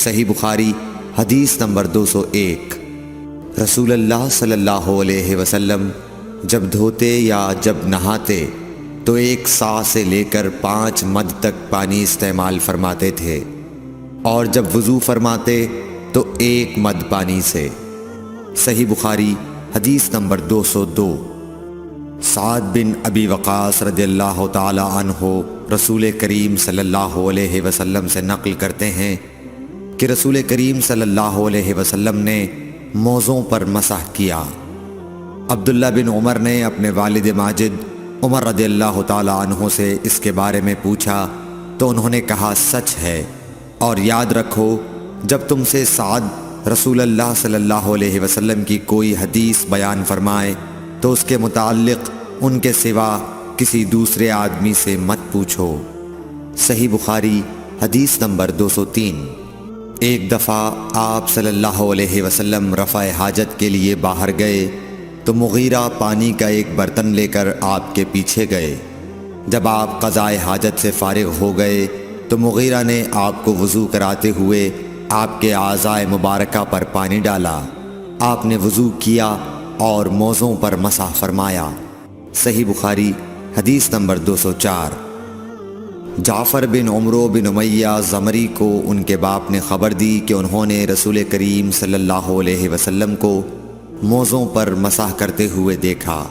صحیح بخاری حدیث نمبر 201۔ رسول اللہ صلی اللہ علیہ وسلم جب دھوتے یا جب نہاتے تو 1 سا سے لے کر 5 مد تک پانی استعمال فرماتے تھے، اور جب وضو فرماتے تو 1 مد پانی سے۔ صحیح بخاری حدیث نمبر 202۔ سعد بن ابی وقاص رضی اللہ تعالی عنہ رسول کریم صلی اللہ علیہ وسلم سے نقل کرتے ہیں کہ رسول کریم صلی اللہ علیہ وسلم نے موزوں پر مسح کیا۔ عبداللہ بن عمر نے اپنے والد ماجد عمر رضی اللہ تعالی عنہ سے اس کے بارے میں پوچھا تو انہوں نے کہا سچ ہے، اور یاد رکھو جب تم سے سعد رسول اللہ صلی اللہ علیہ وسلم کی کوئی حدیث بیان فرمائے تو اس کے متعلق ان کے سوا کسی دوسرے آدمی سے مت پوچھو۔ صحیح بخاری حدیث نمبر 203۔ ایک دفعہ آپ صلی اللہ علیہ وسلم رفع حاجت کے لیے باہر گئے تو مغیرہ پانی کا ایک برتن لے کر آپ کے پیچھے گئے۔ جب آپ قضاء حاجت سے فارغ ہو گئے تو مغیرہ نے آپ کو وضو کراتے ہوئے آپ کے اعضائے مبارکہ پر پانی ڈالا۔ آپ نے وضو کیا اور موزوں پر مسح فرمایا۔ صحیح بخاری حدیث نمبر 204۔ جعفر بن عمرو بن امیہ زمری کو ان کے باپ نے خبر دی کہ انہوں نے رسول کریم صلی اللہ علیہ وسلم کو موزوں پر مسح کرتے ہوئے دیکھا۔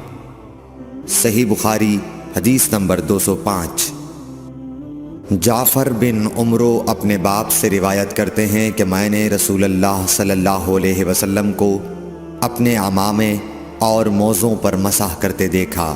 صحیح بخاری حدیث نمبر 205۔ جعفر بن عمرو اپنے باپ سے روایت کرتے ہیں کہ میں نے رسول اللہ صلی اللہ علیہ وسلم کو اپنے عمامے اور موزوں پر مسح کرتے دیکھا۔